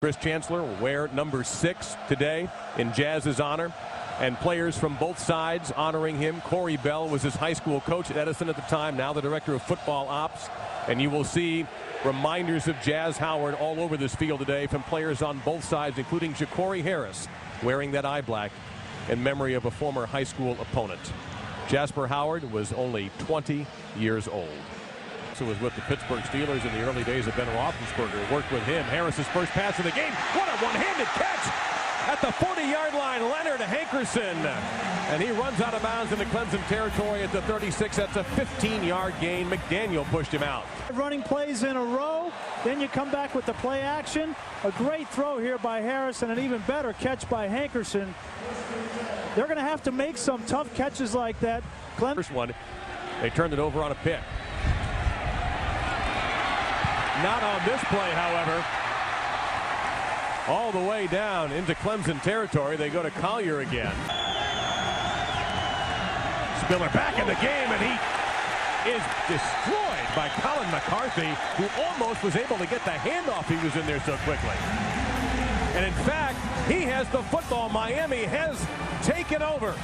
Chris Chancellor will wear number 6 today in Jazz's honor, and players from both sides honoring him. Corey Bell was his high school coach at Edison at the time, now the director of football ops, and you will see reminders of Jazz Howard all over this field today from players on both sides, including Ja'Cory Harris wearing that eye black in memory of a former high school opponent. Jasper Howard was only 20 years old. Was with the Pittsburgh Steelers in the early days of Ben Roethlisberger. Worked with him. Harris's first pass of the game. What a one-handed catch at the 40-yard line. Leonard Hankerson, and he runs out of bounds into Clemson territory at the 36. That's a 15-yard gain. McDaniel pushed him out. Running plays in a row. Then you come back with the play action. A great throw here by Harris and an even better catch by Hankerson. They're going to have to make some tough catches like that. First one, they turned it over on a pick. Not on this play, however. All the way down into Clemson territory. They go to Collier again. Spiller back in the game, and he is destroyed by Colin McCarthy, who almost was able to get the handoff. He was in there so quickly. And in fact, he has the football. Miami has taken over.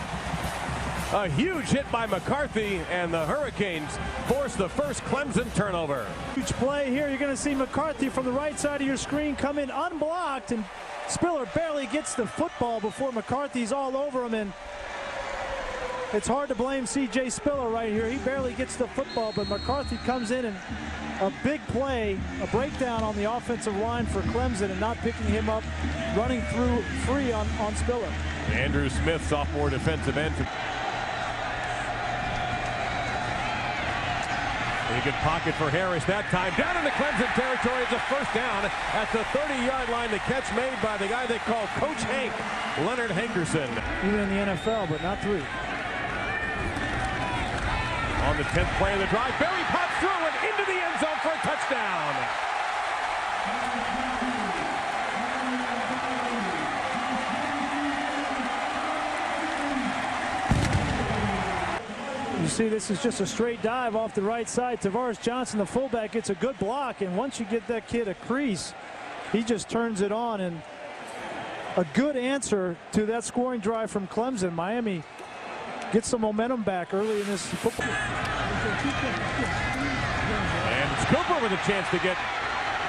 A huge hit by McCarthy, and the Hurricanes force the first Clemson turnover. Huge play here. You're going to see McCarthy from the right side of your screen come in unblocked, and Spiller barely gets the football before McCarthy's all over him. And it's hard to blame C.J. Spiller right here. He barely gets the football, but McCarthy comes in and a big play, a breakdown on the offensive line for Clemson, and not picking him up, running through free on Spiller. Andrew Smith, sophomore defensive end. A good pocket for Harris that time. Down in the Clemson territory. It's a first down at the 30-yard line. The catch made by the guy they call Coach Hank, Leonard Hankerson. Even in the NFL, but not 3. On the 10th play of the drive, Berry pops through and into the end zone for a touchdown. You see, this is just a straight dive off the right side. Tavares Johnson, the fullback, gets a good block, and once you get that kid a crease, he just turns it on. And a good answer to that scoring drive from Clemson. Miami gets some momentum back early in this football. And it's Cooper with a chance to get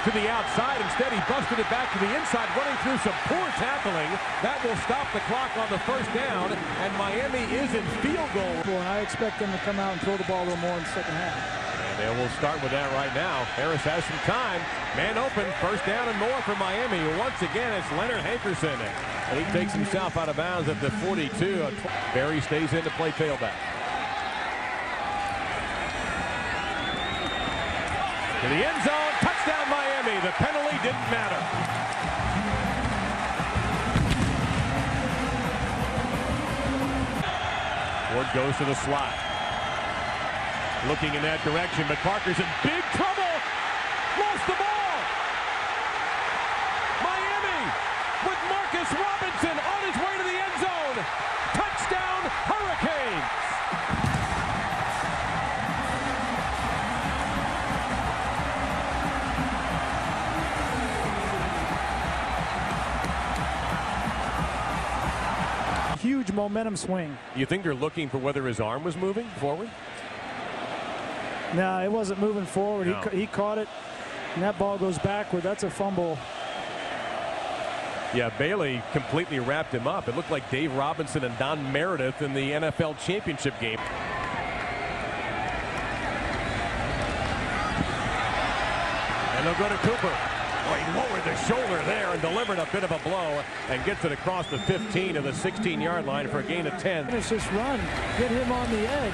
to the outside. Instead, he busted it back to the inside, running through some poor tackling. That will stop the clock on the first down, and Miami is in field goal. And I expect them to come out and throw the ball a little more in the second half. And they will start with that right now. Harris has some time. Man open, first down and more for Miami. Once again, it's Leonard Hankerson. And he takes himself out of bounds at the 42. Barry stays in to play tailback. To the end zone, touchdown Miami. The penalty didn't matter. Ward goes to the slot. Looking in that direction, but Parker's in big trouble. Lost the ball. Miami with Marcus Robinson on his way to the end zone. Touchdown Hurricanes. Huge momentum swing. You think they're looking for whether his arm was moving forward? No, it wasn't moving forward. No. He caught it, and that ball goes backward. That's a fumble. Yeah, Bailey completely wrapped him up. It looked like Dave Robinson and Don Meredith in the NFL championship game. And they'll go to Cooper. Oh, he lowered the shoulder there and delivered a bit of a blow and gets it across the 15 to the 16-yard line for a gain of 10. Finish this run. Get him on the edge.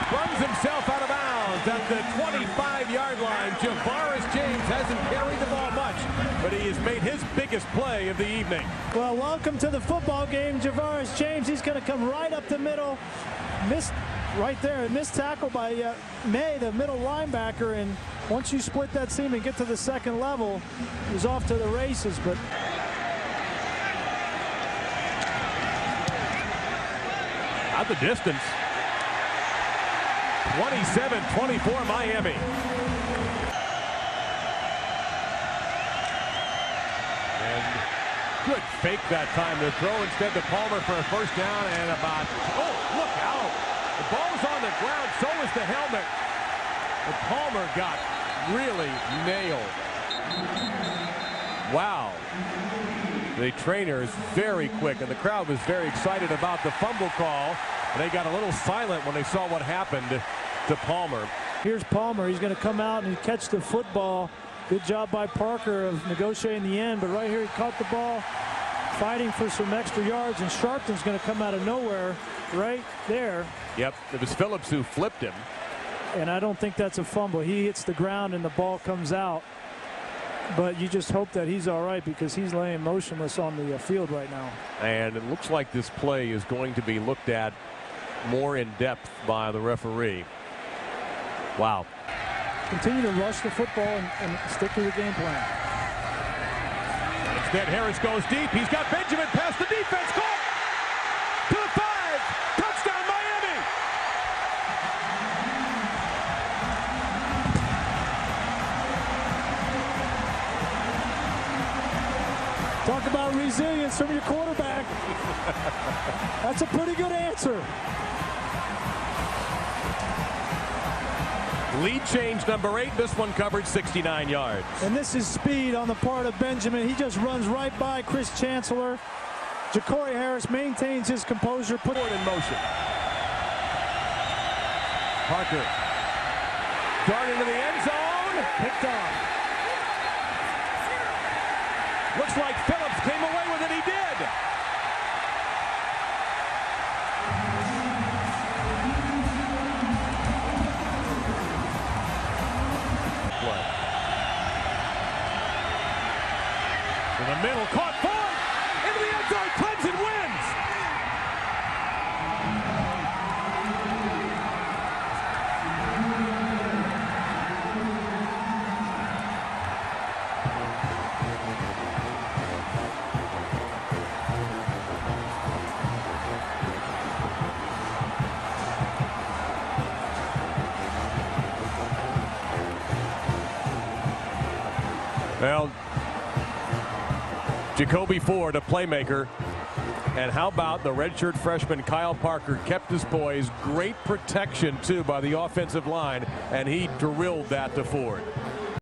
Runs himself out of bounds at the 25-yard line. Javaris James hasn't carried the ball much, but he has made his biggest play of the evening. Well, welcome to the football game, Javaris James. He's going to come right up the middle. Missed right there. A missed tackle by May, the middle linebacker. And once you split that seam and get to the second level, he was off to the races. But Out the distance. 27-24 Miami. And good fake that time to throw instead to Palmer for a first down and about, oh, look out. The ball's on the ground, so is the helmet. But Palmer got really nailed. Wow. The trainer is very quick, and the crowd was very excited about the fumble call. And they got a little silent when they saw what happened to Palmer. Here's Palmer. He's going to come out and catch the football. Good job by Parker of negotiating the end, but right here he caught the ball, fighting for some extra yards, and Sharpton's going to come out of nowhere right there. Yep, it was Phillips who flipped him. And I don't think that's a fumble. He hits the ground and the ball comes out. But you just hope that he's all right, because he's laying motionless on the field right now. And it looks like this play is going to be looked at more in depth by the referee. Wow. Continue to rush the football and stick to the game plan. Instead, Harris goes deep. He's got Benjamin past the defense. Caught to the 5. Touchdown, Miami. Talk about resilience from your quarterback. That's a pretty good answer. Lead change number 8. This one covered 69 yards. And this is speed on the part of Benjamin. He just runs right by Chris Chancellor. Ja'Cory Harris maintains his composure. Put it in motion. Parker. Dart into the end zone. Picked off. Looks like Phillips came away with it. He did. In the middle, caught forward into the end zone. Clemson wins. Well, Jacoby Ford, a playmaker. And how about the redshirt freshman Kyle Parker kept his poise. Great protection, too, by the offensive line. And he drilled that to Ford.